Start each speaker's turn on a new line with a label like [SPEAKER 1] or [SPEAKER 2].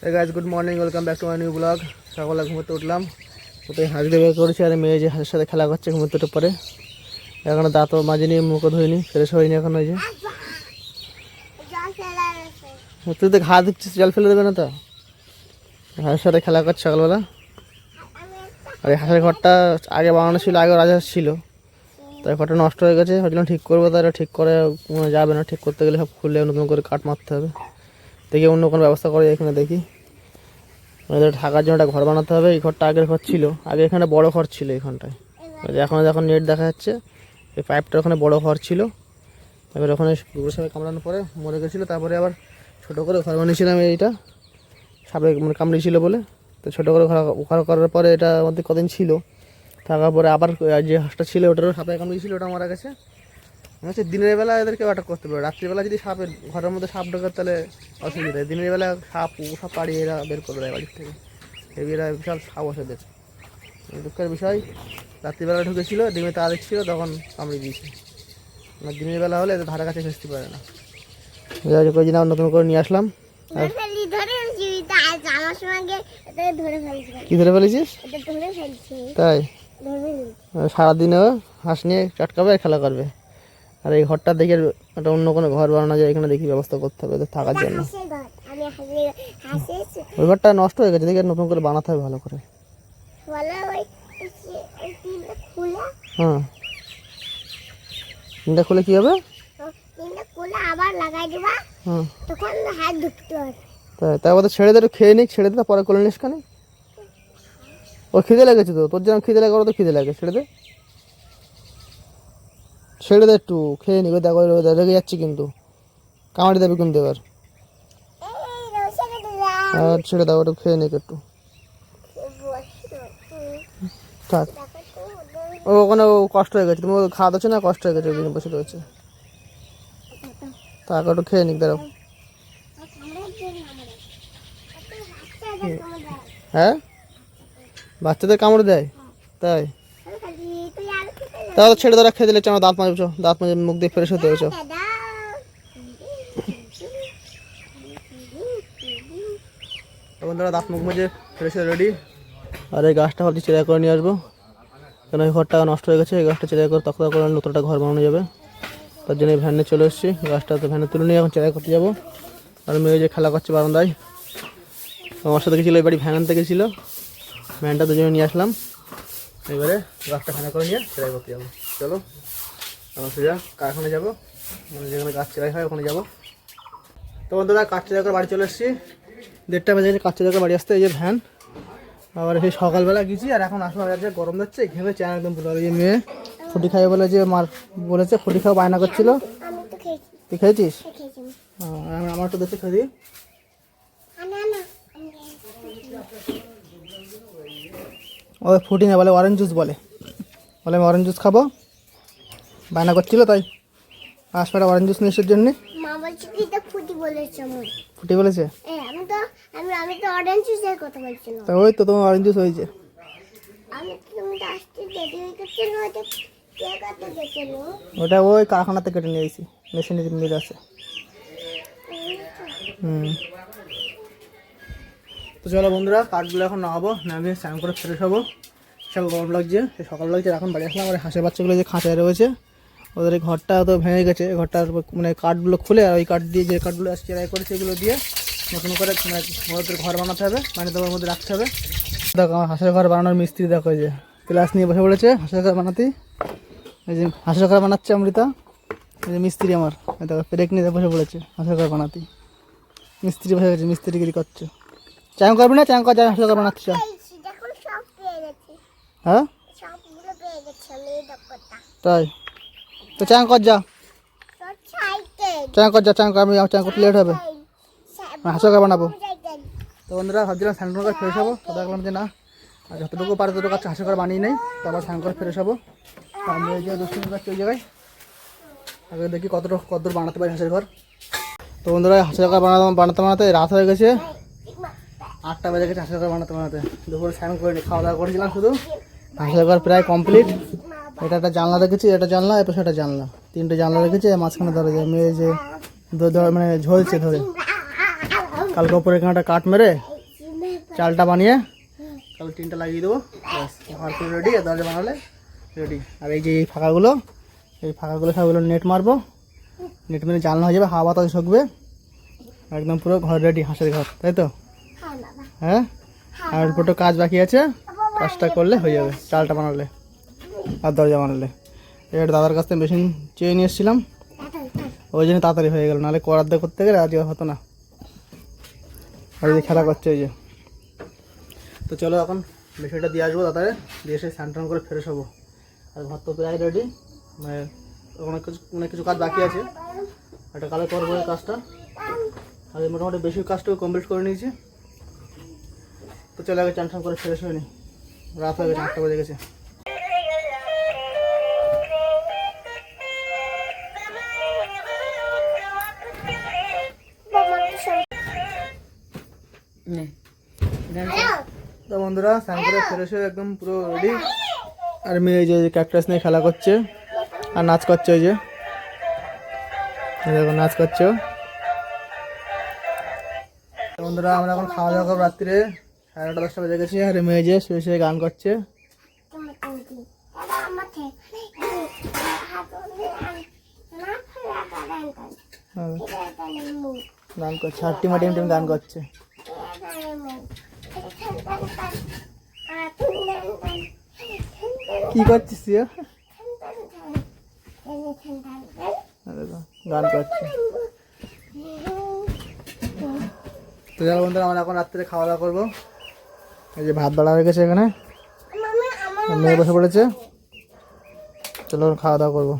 [SPEAKER 1] Hey guys, good morning. Welcome back to my new vlog. সকালে ঘুমোতে উঠলাম, ওটাই হাঁড়িতে বের করেছি আর মেয়ে যে হাঁসের সাথে খেলা করছে ঘুমোতে উঠে পরে। এখনো দাঁত মাজিনি, মুখও ধুইনি, ফ্রেশ হয়নি এখন। ওই যে তুই তো ঘা দিচ্ছিস, জল ফেলে দেবে না তো? হাঁসের সাথে খেলা করছে সকালবেলা। আর এই হাঁসের ঘরটা আগে বানানো ছিল, আগে রাজা ছিল, তাই ঘরটা নষ্ট হয়ে গেছে। ভাবছিলাম ঠিক করবো, তাই ঠিক করে যাবে না, ঠিক করতে গেলে সব খুলে নতুন করে কাঠ মারতে হবে। দেখি অন্য কোনো ব্যবস্থা করে এখানে দেখি। আমাদের থাকার জন্য একটা ঘর বানাতে হবে। এই ঘরটা আগের ঘর ছিল, আগে এখানে বড় ঘর ছিল এইখানটায়। এখন যখন নেট দেখা যাচ্ছে, এই পাইপটা ওখানে বড় ঘর ছিল। এবার ওখানে কুকুরের সাপে কামড়ানোর পরে মরে গেছিলো, তারপরে আবার ছোটো করে ঘর বানিয়েছিলাম। এইটা সাপে মানে কামড়িয়েছিল বলে, তো ছোটো করে ঘর করার পরে এটা আমাদের কদিন ছিল, থাকার পরে আবার যে হাঁসটা ছিল ওটারও সাপে কামড়িয়েছিল, ওটা মারা গেছে। হচ্ছে দিনের বেলা এদেরকে অ্যাটাক করতে পারে, রাত্রিবেলা যদি সাপের ঘরের মধ্যে সাপ ঢোকে তাহলে অসুবিধা। দিনের বেলা সাপ সব পাড়িয়ে এরা বের করে দেয় বাড়ির থেকে। এরা বিশাল সাহস এদের। দুঃখের বিষয়, রাত্রিবেলা ঢুকেছিল, ডিমে তারা দিচ্ছিল, তখন কামড়ে দিয়েছে। দিনের বেলা হলে এদের ধারে কাছে ঘেঁচতে পারে না। কয়েকদিন আবার নতুন করে নিয়ে আসলাম। কি ধরে ফেলেছিস? তাই সারাদিনে হাঁস নিয়ে চাটকাবে আর খেলা করবে। আর এই ঘরটা দেখে একটা অন্য কোনো ঘর বানানো যায়, এখানে দেখি ব্যবস্থা করতে হবে এদের থাকার জন্য। ওই ঘরটা নষ্ট হয়ে গেছে, দেখে নতুন করে বানাতে হবে ভালো করে। হ্যাঁ, তিনটা খুলে কি হবে? তাই ওদের ছেড়ে দে, খেয়ে নিক, ছেড়ে দে, পরে করে নিস কেন? ও খিদে লেগেছে তো, তোর যেমন খিদে লাগে ওরা তো খিদে লাগে, ছেড়ে দে, ছেড়ে দে একটু খেয়ে নিবে। দেখো রেগে যাচ্ছি কিন্তু, কামড়ে দেবে কিন্তু এবার। আর ছেড়ে দাও, ওটা খেয়ে নিক একটু, থাক। ও ওখানে কষ্ট হয়ে গেছে, তুমি খাওয়া দাচ্ছে না, কষ্ট হয়ে গেছে, ওই বসে রয়েছে। থাক, ওটা খেয়ে নিক, দাঁড়াও। হ্যাঁ, বাচ্চাদের কামড় দেয় তাই? তাহলে ছেড়ে ধরা খেয়ে দিলে চলো, দাঁত মাজবো, দাঁত মাজে মুখ দিয়ে ফ্রেশ হতে হয়েছ। বন্ধুরা দাঁত মুখ মাজে ফ্রেশ হয়ে রেডি। আর এই গাছটা ভাবছি চেরাই করে নিয়ে আসবো, কেন এই ঘরটা নষ্ট হয়ে গেছে। এই গাছটা চেরাই করে তক্তা করে নতুন একটা ঘর বানানো যাবে, তার জন্য এই ভ্যানে চলে এসেছি। গাছটা তো ভ্যানে তুলে নিয়ে এখন চেরাই করতে যাবো। আর মেয়ে যে খেলা করছে বারান্দায়, আমার সাথে গেছিলো, এই বাড়ি ভ্যান আনতে গেছিলো, ভ্যানটা দুজনে নিয়ে আসলাম। এবারে গাছটা ভ্যানে করে নিয়ে চেরাই করতে যাবো। চলো আমার সোজা কারখানে যাবো, মানে যেখানে গাছ চেরাই হয় ওখানে যাবো। তো বন্ধুরা কাঠ চেরাই করে বাড়ি চলে এসেছি, 1:30 বাজে কাঠ চেরাই করে বাড়ি আসতে। এই যে ভ্যান, আবার সেই সকালবেলা গেছি, আর এখন আসলে যাচ্ছে, গরম যাচ্ছে, ঘেমে চান একদম পুরো। এই মেয়ে ফুটি খাই বলে, যে মার বলেছে ফুটি খাওয়া বায়না করছিল। তুই খেয়েছিস? আমার একটু দেখতে খেয়ে দিই। ও ফুটি না বলে, অরেঞ্জ জুস বলে, আমি অরেঞ্জ জুস খাবো, বায়না করছিল, তাই আসলে অরেঞ্জ জুস নিয়ে আসার জন্যে। ফুটি বলেছে? তা ওই তো তোমার অরেঞ্জ জুস হয়েছে। ওটা ওই কারখানাতে কেটে নিয়ে এসেছি, মেশিনের মিল আছে। তো চলো বন্ধুরা কাঠগুলো এখন নামাবো, নামিয়ে স্নান করে ফ্রেশ হবো। সকাল গরম লাগছে, সকাল লাগছে, এখন বাড়ি আসলাম। আর হাঁসের বাচ্চাগুলো যে খাঁচায় রয়েছে, ওদের এই ঘরটা তো ভেঙে গেছে, ঘরটার মানে কাঠগুলো খুলে, আর ওই কাঠ দিয়ে যে কাঠগুলো চেরাই করে সেগুলো দিয়ে নতুন করে ঘর বানাতে হবে, মানে তোমার মধ্যে রাখতে হবে। দেখো আমার হাঁসের ঘর বানানোর মিস্ত্রি, দেখো যে ক্লাস নিয়ে বসে পড়েছে হাঁসের ঘর বানাতে। এই যে হাঁসের ঘর বানাচ্ছে অমৃতা, এই যে মিস্ত্রি আমার, দেখো পেরেক নিয়ে বসে পড়েছে হাঁসের ঘর বানাতে। মিস্ত্রি বসে গেছে, মিস্ত্রিগিরি করছে। চাং করবি না? চাং কর, যা হাঁসের ঘর বানাচ্ছ। হ্যাঁ তাই তো চাং কর, যা চাং কর, যা চাং কর, আমি চাং করতে লেট হবে, হাঁসের ঘর বানাবো। তো বন্ধুরা ভাবছিলাম স্নান করে ফ্রেশ হবো, তো দেখলাম যে না, আর যতটুকু পারে ততটুকু কাছে হাঁসের ঘর বানিয়ে নেই, তারপর স্নান করে ফ্রেশ হবো। আমি ওই যে দুষ্টুমি করছি ওই জায়গায়, আগে দেখি কতদূর বানাতে পারি হাঁসের ঘর। তো বন্ধুরা হাঁসের ঘর বানাতে রাত হয়ে গেছে, 8টা বেজে গেছে হাঁসের ঘর বানাতে। দুপুরে স্নান করে খাওয়া দাওয়া করেছিলাম শুধু। হাঁসের ঘর প্রায় কমপ্লিট। এটা একটা জানলা রেখেছি, এটা জানলা, এর পাশে একটা জানলা, 3টে জানলা রেখেছি। মাঝখানে ধরে যে মেয়ে যে মানে ঝলছে ধরে, কালকে উপরে এখানে একটা কাঠ মেরে চালটা বানিয়ে কাল টিনটা লাগিয়ে দেবো, ব্যাস ঘর পুরো রেডি। আর দরজা বানালে রেডি। আর এই যে এই ফাঁকাগুলো সবগুলো নেট মারবো, নেট মেরে জানলা হয়ে যাবে, হাওয়া বাতাস ঢুকবে, একদম পুরো ঘর রেডি, হাঁসের ঘর, তাই তো? হ্যাঁ, আর দুটো কাজ বাকি আছে, কাজটা করলে হয়ে যাবে, চালটা বানালে আর দরজা বানালে। এবার দাদার কাছ থেকে মেশিন চেয়ে নিয়ে এসেছিলাম, ওই জন্য তাড়াতাড়ি হয়ে গেল, নাহলে করার দিয়ে করতে গেলে আজকে হতো না। আর এই যে খেলা করছে এই যে। তো চলো এখন মেশিনটা দিয়ে আসবো তাড়াতাড়ি, দিয়ে এসে স্নান টান করে ফ্রেশ হবো। আর ঘর তো প্রায় রেডি, মানে অনেক কিছু কাজ বাকি আছে, একটা কালে করবো এই কাজটা। আর মোটামুটি বেশি কাজটাও কমপ্লিট করে নিয়েছি। তো চলে আগে চান টান করে ফ্রেশ হয়নি, রাত হয়ে গেছে, 8টা বেজে গেছে। তো বন্ধুরা স্নান করে ফ্রেশ হয়ে একদম পুরো রেডি। আর মেয়ে এই যে ক্যাকটাস নিয়ে খেলা করছে আর নাচ করছে, ওই যে দেখো নাচ করছে। বন্ধুরা আমরা এখন খাওয়া দাওয়া করবো রাত্রে, 9:30 10টা বেজে গেছে। আর মেয়ে যে শুয়ে শুয়ে গান করছে, গান করছে, হাট্টি মাটি গান করছে। কি করছিস তুই? গান করছে। তো যারা বন্ধুরা আমরা এখন রাত্রে খাওয়া দাওয়া করবো। এই যে ভাত বাড়া হয়ে গেছে এখানে, মেয়ে বসে পড়েছে, চলো খাওয়া দাওয়া করবো।